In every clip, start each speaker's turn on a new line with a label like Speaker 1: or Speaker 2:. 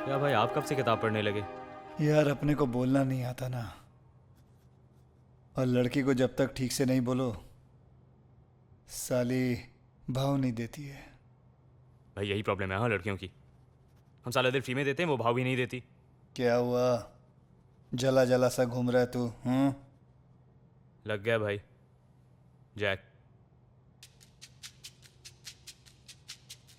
Speaker 1: या भाई आप कब से किताब पढ़ने लगे?
Speaker 2: यार अपने को बोलना नहीं आता ना, और लड़की को जब तक ठीक से नहीं बोलो साली भाव नहीं देती है।
Speaker 1: भाई यही प्रॉब्लम है हाँ लड़कियों की। हम सारा दिन फ्री में देते हैं, वो भाव भी नहीं देती।
Speaker 2: क्या हुआ, जला जला सा घूम रहा है तू?
Speaker 1: लग गया भाई जैक।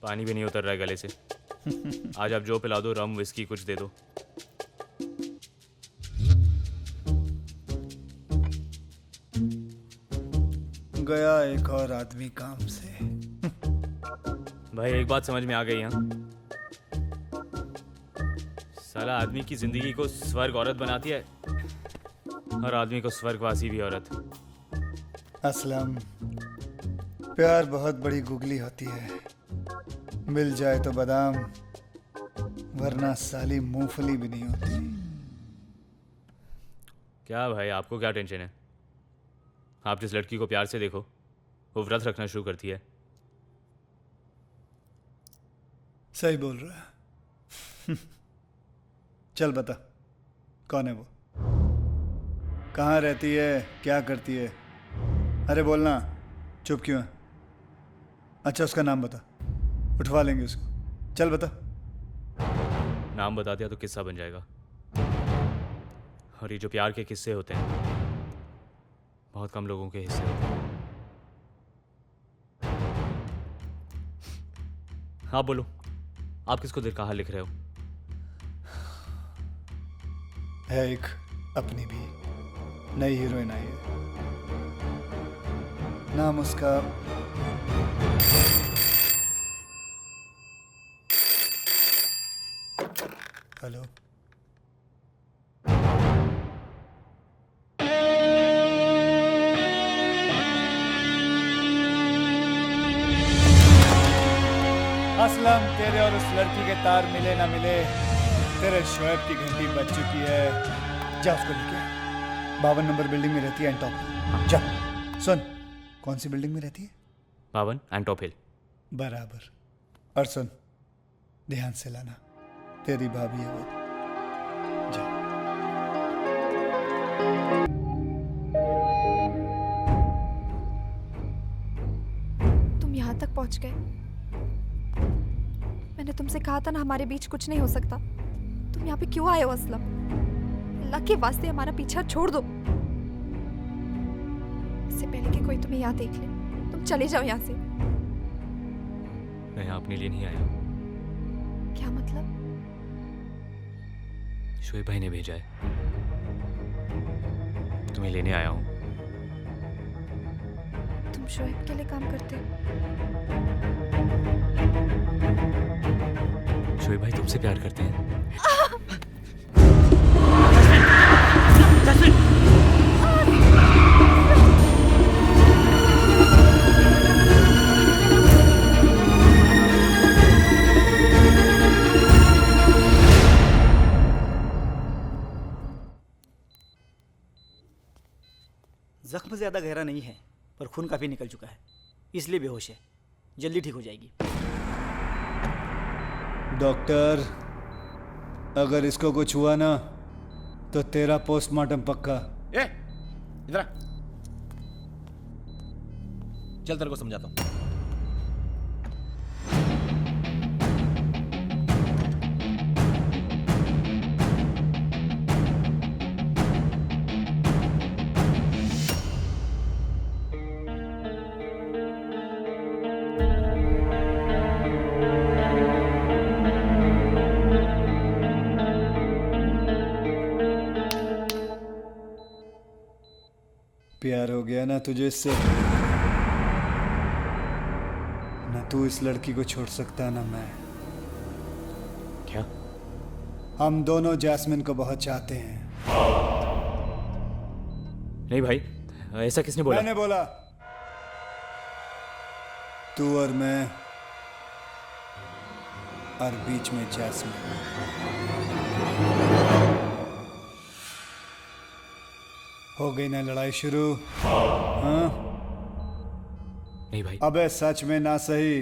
Speaker 1: पानी भी नहीं उतर रहा है गले से। आज आप जो पिला दो, रम विस्की कुछ दे दो।
Speaker 2: गया एक और आदमी काम से।
Speaker 1: भाई एक बात समझ में आ गई हाँ, साला आदमी की जिंदगी को स्वर्ग औरत बनाती है और आदमी को स्वर्गवासी भी औरत।
Speaker 2: असलम, प्यार बहुत बड़ी गुगली होती है, मिल जाए तो बादाम वरना साली मूंगफली भी नहीं होती।
Speaker 1: क्या भाई आपको क्या टेंशन है? आप जिस लड़की को प्यार से देखो वो व्रत रखना शुरू करती है।
Speaker 2: सही बोल रहा है। चल बता, कौन है वो, कहाँ रहती है, क्या करती है? अरे बोलना, चुप क्यों है? अच्छा उसका नाम बता, उठवा लेंगे उसको। चल बता।
Speaker 1: नाम बता दिया तो किस्सा बन जाएगा। और ये जो प्यार के किस्से होते हैं बहुत कम लोगों के हिस्से होते हैं। आप बोलो, आप किसको दिल का हाल लिख रहे हो?
Speaker 2: है एक अपनी भी नई हीरोइन आई है, नाम उसका हेलो। असलम, तेरे और उस लड़की के तार मिले ना मिले, तेरे शोएब की घंटी बज चुकी है। जा उसको लेके आ। 52 नंबर बिल्डिंग में रहती है, एंटॉप। जा। सुन, कौन सी बिल्डिंग में रहती है?
Speaker 1: 52 एंटॉप हिल।
Speaker 2: बराबर। और सुन, ध्यान से लाना, तेरी भाभी है वो। जा।
Speaker 3: तुम यहाँ तक पहुँच गए। मैंने तुमसे कहा था ना हमारे बीच कुछ नहीं हो सकता। तुम यहाँ पे क्यों आए हो असलम? अल्लाह के वास्ते हमारा पीछा छोड़ दो, इससे पहले कि कोई तुम्हें यहाँ देख ले। तुम चले जाओ यहाँ से।
Speaker 1: मैं यहाँ अपने लिए नहीं आया,
Speaker 3: क्या मतलब?
Speaker 1: शोएब भाई ने भेजा है, तुम्हें लेने आया हूँ।
Speaker 3: तुम शोएब के लिए काम करते हो?
Speaker 1: शोएब भाई तुमसे प्यार करते हैं।
Speaker 4: जख्म ज़्यादा गहरा नहीं है पर खून काफ़ी निकल चुका है, इसलिए बेहोश है। जल्दी ठीक हो जाएगी।
Speaker 2: डॉक्टर, अगर इसको कुछ हुआ ना तो तेरा पोस्टमार्टम पक्का।
Speaker 5: ए, इधर आ। चल तेरे को समझाता हूं।
Speaker 2: प्यार हो गया ना तुझे इससे? ना तू इस लड़की को छोड़ सकता ना मैं।
Speaker 1: क्या?
Speaker 2: हम दोनों जैस्मिन को बहुत चाहते हैं।
Speaker 1: नहीं भाई, ऐसा किसने बोला?
Speaker 2: मैंने बोला। तू और मैं, और बीच में जैस्मिन। हो गई ना लड़ाई शुरू? हाँ?
Speaker 1: नहीं भाई।
Speaker 2: अबे सच में ना सही,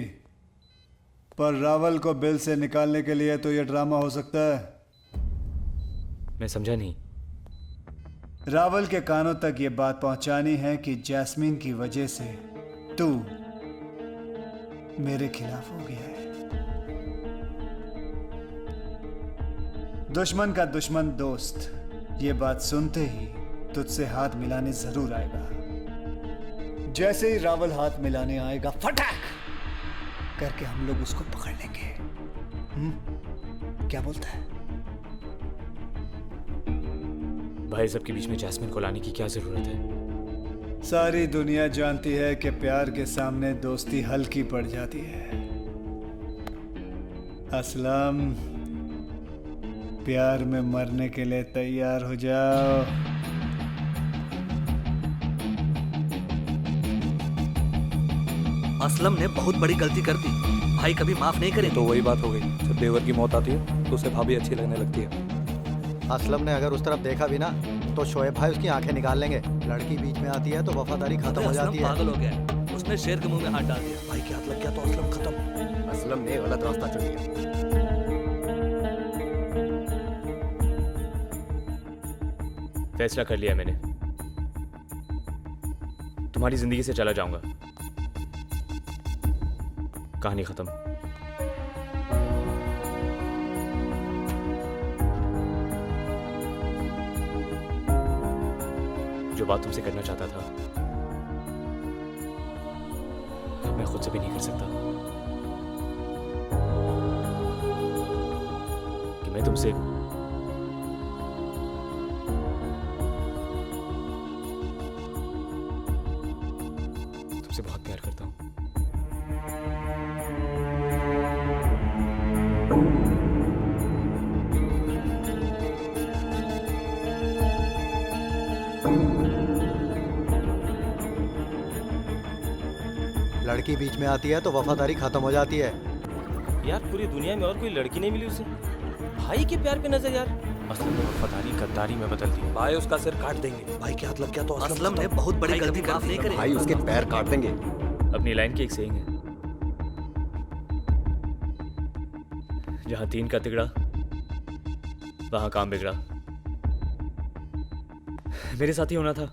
Speaker 2: पर रावल को बिल से निकालने के लिए तो ये ड्रामा हो सकता है।
Speaker 1: मैं समझा नहीं।
Speaker 2: रावल के कानों तक ये बात पहुंचानी है कि जैस्मीन की वजह से तू मेरे खिलाफ हो गया है। दुश्मन का दुश्मन दोस्त ये बात सुनते ही तुझसे हाथ मिलाने जरूर आएगा। जैसे ही रावल हाथ मिलाने आएगा, फटाक करके हम लोग उसको पकड़ लेंगे। क्या बोलता है?
Speaker 1: भाई सबके बीच में जैस्मिन को लाने की क्या जरूरत है?
Speaker 2: सारी दुनिया जानती है कि प्यार के सामने दोस्ती हल्की पड़ जाती है। असलम, प्यार में मरने के लिए तैयार हो जाओ।
Speaker 6: असलम ने बहुत बड़ी गलती कर दी, भाई कभी माफ नहीं करेंगे।
Speaker 7: तो वही बात हो गई, जब देवर की मौत आती है तो उसे भाभी अच्छी लगने लगती है।
Speaker 8: असलम ने अगर उस तरफ देखा भी ना तो शोएब भाई उसकी आंखें निकाल लेंगे। लड़की बीच में आती है तो वफादारी खत्म हो जाती है।
Speaker 6: पागल हो गया है, उसने शेर के मुंह में हाथ डाल दिया। भाई के हाथ लग गया तो असलम खत्म।
Speaker 8: असलम ने गलत रास्ता चुन लिया।
Speaker 1: फैसला कर लिया मैंने, तुम्हारी जिंदगी से चला जाऊंगा। कहानी खत्म। जो बात तुमसे करना चाहता था मैं खुद से भी नहीं कर सकता कि मैं तुमसे बहुत प्यार करता हूं।
Speaker 8: लड़की बीच में आती है तो वफादारी खत्म हो जाती है।
Speaker 5: यार पूरी दुनिया में और कोई लड़की नहीं मिली उसे। भाई के प्यार पे नजर यार। असलम ने वफादारी गद्दारी में बदल दी।
Speaker 7: भाई उसका सिर काट देंगे।
Speaker 6: भाई के हाथ लग गया तो असलम ने बहुत बड़ी गलती माफ नहीं करेंगे।
Speaker 8: भाई उसके पैर काट देंगे।
Speaker 1: अपनी लाइन की एक सेइंग है, जहां तीन का तिगड़ा वहां काम बिगड़ा। मेरे साथ ही होना था।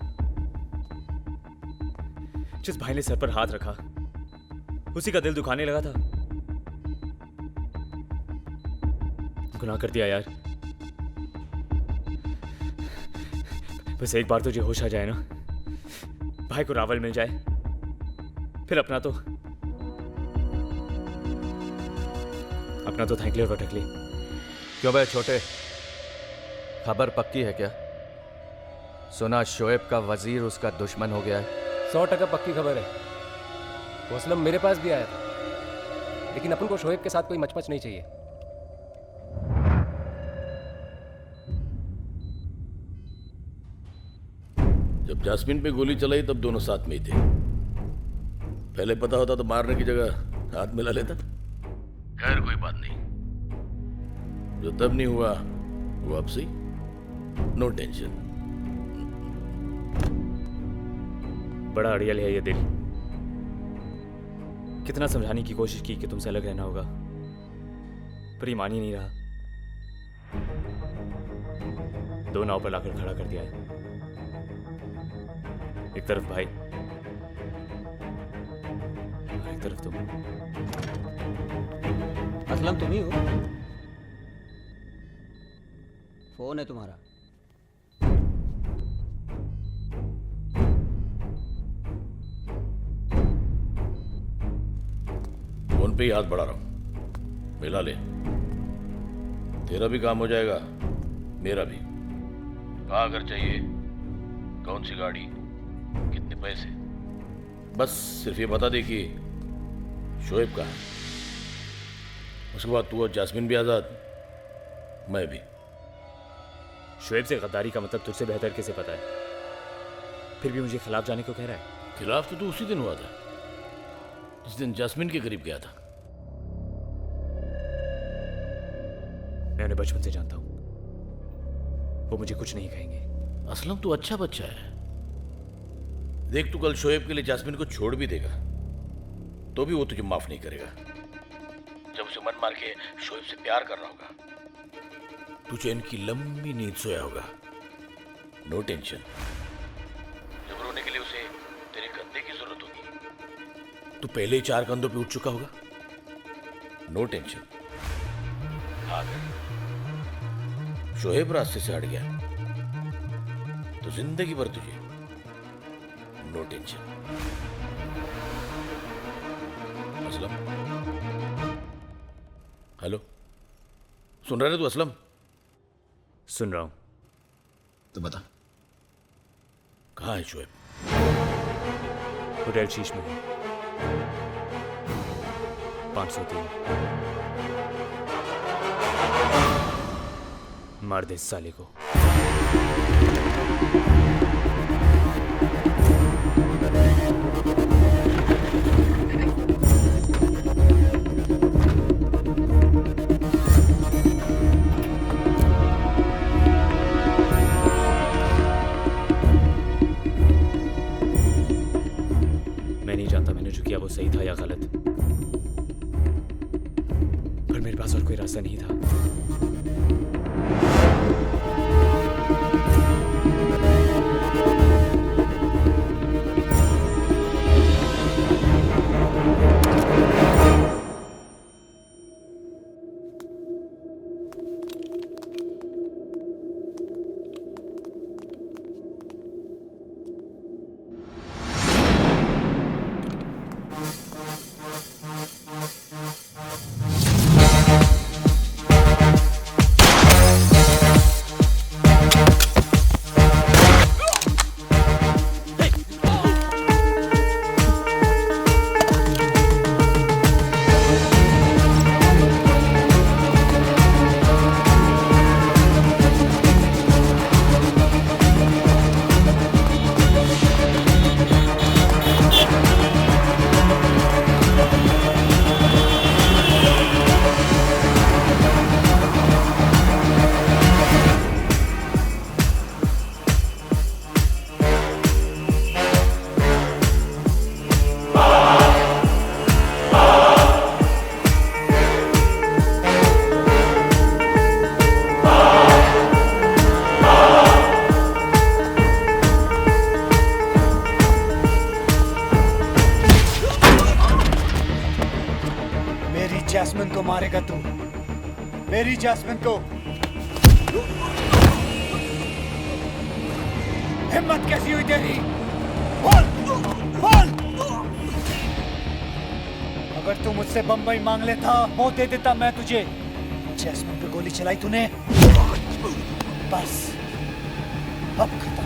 Speaker 1: जिस भाई ने सर पर हाथ रखा उसी का दिल दुखाने लगा था। गुनाह कर दिया यार। बस एक बार तुझे होश आ जाए ना, भाई को रावल मिल जाए, फिर अपना तो थैंकले और भटकले।
Speaker 9: क्यों भाई छोटे, खबर पक्की है क्या? सुना शोएब का वजीर उसका दुश्मन हो गया है।
Speaker 7: 100% पक्की खबर है। वो असलम मेरे पास भी आया था, लेकिन अपन को शोएब के साथ कोई मचमच नहीं चाहिए।
Speaker 10: जब जास्मिन पे गोली चलाई तब दोनों साथ में ही थे। पहले पता होता तो मारने की जगह हाथ मिला लेता। खैर कोई बात नहीं, जो तब नहीं हुआ वो अब सही। No tension.
Speaker 1: बड़ा अड़ियल है ये दिल। कितना समझाने की कोशिश की कि तुमसे अलग रहना होगा, पर ये मान ही नहीं रहा। दो नाव पर लाकर खड़ा कर दिया है। एक तरफ भाई और एक तरफ तुम।
Speaker 4: असलम तुम ही हो? फोन है तुम्हारा?
Speaker 10: फोन पे ही हाथ बढ़ा रहा हूं, मिला ले। तेरा भी काम हो जाएगा, मेरा भी। कहाँ घर चाहिए, कौन सी गाड़ी, कितने पैसे, बस सिर्फ ये बता दे कि शोएब कहाँ है। उसके बाद तू और जास्मिन भी आजाद, मैं भी।
Speaker 1: शोएब से गद्दारी का मतलब तुझसे बेहतर किसे पता है? फिर भी मुझे खिलाफ जाने को कह रहा है।
Speaker 10: खिलाफ तो तू उसी दिन हुआ था जिस दिन जास्मिन के करीब गया था।
Speaker 1: मैं उन्हें बचपन से जानता हूं, वो मुझे कुछ नहीं कहेंगे।
Speaker 10: असलम तू अच्छा बच्चा है। देख तू कल शोएब के लिए जास्मिन को छोड़ भी देगा तो भी वो तुझे माफ नहीं करेगा। जब मन मार के शोएब से प्यार कर रहा होगा। तू चैन की लंबी नींद सोया होगा। No tension. जब रोने के लिए उसे तेरे कंधे की जरूरत होगी तो पहले ही 4 कंधों पे उठ चुका होगा। No tension. अगर शोएब रास्ते से हट गया तो जिंदगी भर तुझे नो टेंशन। असलम, हेलो, सुन रहा है तू असलम?
Speaker 1: सुन रहा हूं।
Speaker 10: तो बता कहाँ है शोएब?
Speaker 1: होटल शीश में है, 503। मार दे इस साले को। मैं नहीं जानता मैंने जो किया वो सही था या गलत, पर मेरे पास और कोई रास्ता नहीं था।
Speaker 2: जैस्मिन को मारेगा तू? मेरी जैस्मिन को? हिम्मत कैसी हुई तेरी? बोल बोल। अगर तू मुझसे बम्बई मांग लेता वो दे देता मैं तुझे। जैस्मिन पे गोली चलाई तूने, बस अब खत्म।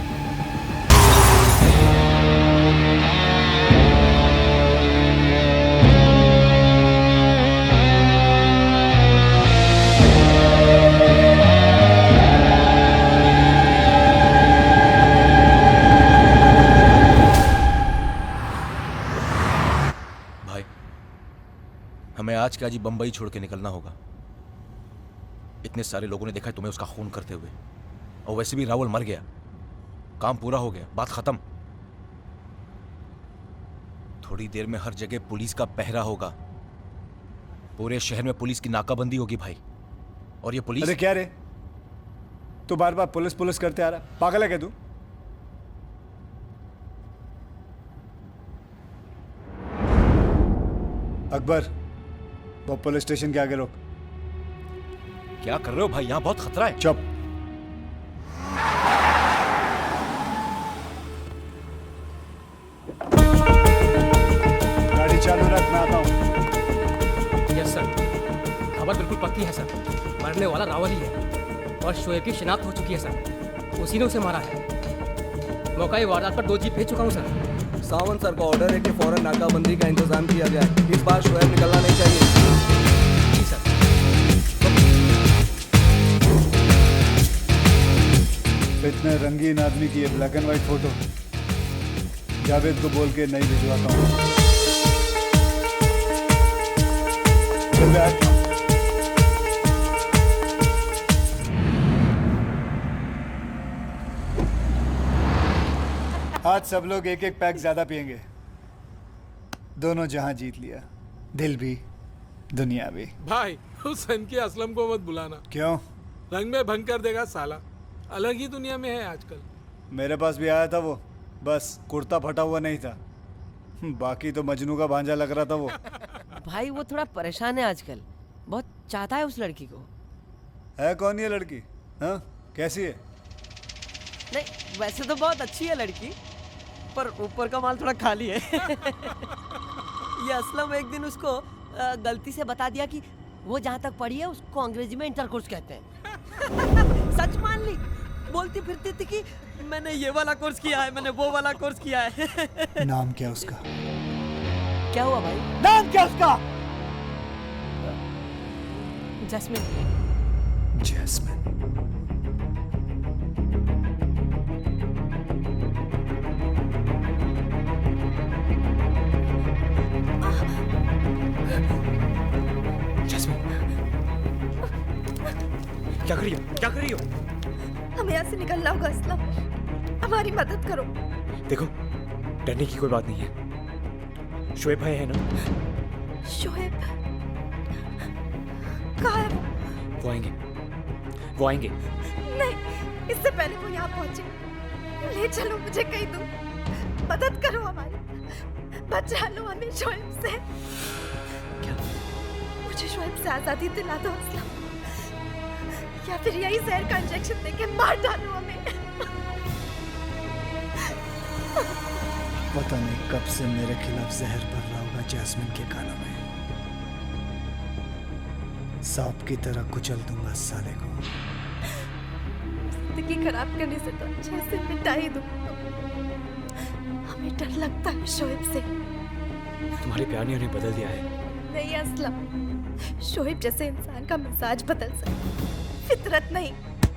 Speaker 5: हमें आज के आज ही बंबई छोड़ के निकलना होगा। इतने सारे लोगों ने देखा है तुम्हें उसका खून करते हुए, और वैसे भी राहुल मर गया, काम पूरा हो गया, बात खत्म। थोड़ी देर में हर जगह पुलिस का पहरा होगा, पूरे शहर में पुलिस की नाकाबंदी होगी भाई। और ये पुलिस,
Speaker 2: अरे क्या रे, तू बार बार पुलिस पुलिस करते आ रहा, पागल है क्या तू? अकबर, वो पुलिस स्टेशन के आगे रोक।
Speaker 5: क्या कर रहे हो भाई, यहां बहुत खतरा है।
Speaker 2: चुप। गाड़ी चालू रख, मैं आता हूं।
Speaker 7: यस सर, खबर बिल्कुल पक्की है सर, मरने वाला रावल ही है और शोएब की शिनाख्त हो चुकी है सर, उसी ने उसे मारा है। मौका वारदात पर 2 जीप भेज चुका हूं सर।
Speaker 6: सावंत सर का ऑर्डर है कि फौरन नाकाबंदी का इंतजाम किया जाए। इस बार शोएब निकलना नहीं चाहिए।
Speaker 7: जी सर।
Speaker 2: इतने रंगीन आदमी की ये black and white photo Javed को बोल के नहीं भिजवाता हूँ। चल बैठ। आज सब लोग एक एक पैक ज्यादा पिएंगे। दोनों जहां जीत लिया, दिल भी दुनियावी।
Speaker 11: भाई हुसैन के असलम को मत बुलाना,
Speaker 2: क्यों?
Speaker 11: रंग में भंग कर देगा साला। अलग ही दुनिया में है आजकल।
Speaker 2: मेरे पास भी आया था वो, बस कुर्ता फटा हुआ नहीं था, बाकी तो मजनू का भांजा लग रहा था वो।
Speaker 12: भाई वो थोड़ा परेशान है आजकल, बहुत चाहता है उस लड़की को।
Speaker 2: है कौन ये लड़की? हाँ, कैसी है?
Speaker 12: नहीं वैसे तो बहुत अच्छी है लड़की, पर ऊपर का माल थोड़ा खाली है। ये असलम एक दिन उसको गलती से बता दिया कि वो जहाँ तक पढ़ी है उसको अंग्रेजी में इंटरकोर्स कहते हैं। सच मान ली, बोलती फिरती थी कि मैंने ये वाला कोर्स किया है, मैंने वो वाला कोर्स किया है।
Speaker 2: नाम क्या उसका?
Speaker 12: क्या हुआ भाई?
Speaker 2: नाम क्या उसका?
Speaker 12: जैस्मिन।
Speaker 2: जैस्मिन।
Speaker 7: क्या कर रही हो? क्या कर रही हो?
Speaker 3: हमें यहाँ से निकलना होगा असलम, हमारी मदद करो।
Speaker 7: देखो डरने की कोई बात नहीं है। शोएब भाई है ना?
Speaker 3: शोएब कहाँ है
Speaker 7: वो आएंगे, वो आएंगे।
Speaker 3: नहीं, इससे पहले वो यहाँ पहुंचे। ले चलो मुझे कहीं दूर, मदद करो हमारी, बचा लो हमें शोएब से।
Speaker 7: क्या?
Speaker 3: मुझे शोएब से आजादी दिला दो असलम, या फिर यही जहर का इंजेक्शन देके मार डालो हमें।
Speaker 2: पता नहीं कब से मेरे खिलाफ जहर भर रहा होगा जैस्मिन के कानों में। सांप की तरह कुचल दूंगा साले को।
Speaker 3: जिंदगी खराब करने से तो अच्छे से मिटा ही दूं। हमें डर लगता है शोएब से।
Speaker 7: तुम्हारे प्यार ने उन्हें बदल दिया है।
Speaker 3: नहीं असलम, शोएब जैसे इंसान का मिजाज बदल सकता, फितरत नहीं।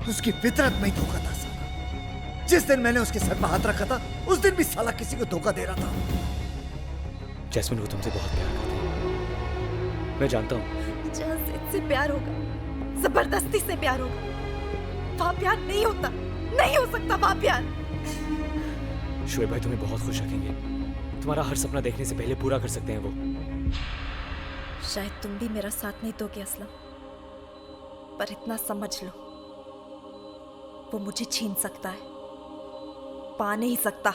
Speaker 2: उसकी फितरत में ही धोखा था साला। जिस दिन मैंने उसके सर पर हाथ रखा था उस दिन भी साला किसी को धोखा दे रहा था।
Speaker 7: जैस्मिन वो तुमसे बहुत प्यार करती है, मैं जानता हूँ।
Speaker 3: जहाँ से प्यार होगा, जबरदस्ती से प्यार होगा, वहाँ प्यार नहीं होता, नहीं हो सकता वहाँ प्यार।
Speaker 7: शोएब भाई तुम्हें बहुत खुश रखेंगे, तुम्हारा हर सपना देखने से पहले पूरा कर सकते हैं वो।
Speaker 3: शायद तुम भी मेरा साथ नहीं दोगे असलम, पर इतना समझ लो, वो मुझे छीन सकता है, पा नहीं सकता।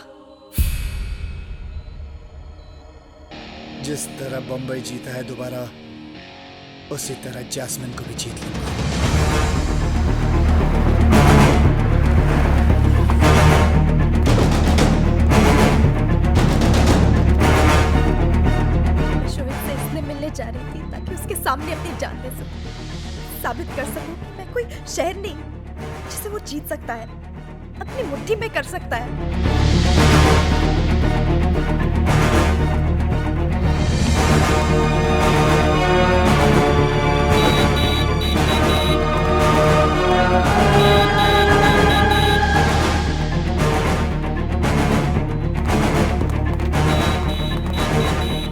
Speaker 2: जिस तरह बंबई जीता है दोबारा, उसी तरह जैस्मिन को भी जीत लूंगा।
Speaker 3: शोएब से इसलिए मिलने जा रही थी ताकि उसके सामने अपनी जान दे सकूं, साबित कर सकूं कि मैं कोई शहर नहीं जिसे वो जीत सकता है, अपनी मुट्ठी में कर सकता है।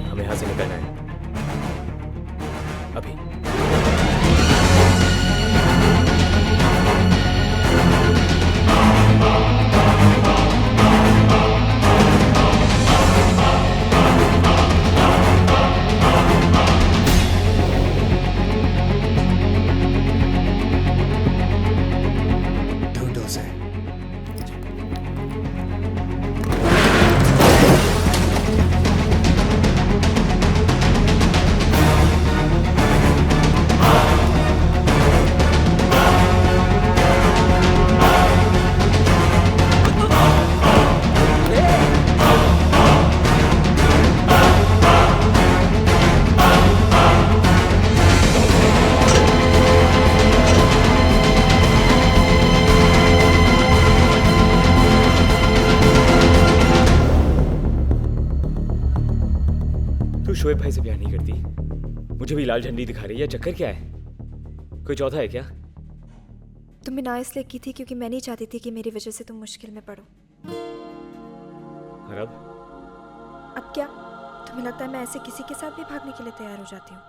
Speaker 7: हमें यहाँ से निकलना है अभी।
Speaker 2: ढूंढो उसे।
Speaker 7: तू शोएब भाई से प्यार नहीं करती, मुझे भी लाल झंडी दिखा रही है, चक्कर क्या है? कोई चौथा है क्या?
Speaker 3: तुमने ना इसलिए की थी क्योंकि मैं नहीं चाहती थी कि मेरी वजह से तुम मुश्किल में पड़ो।
Speaker 7: और
Speaker 3: अब क्या तुम्हें लगता है मैं ऐसे किसी के साथ भी भागने के लिए तैयार हो जाती हूँ?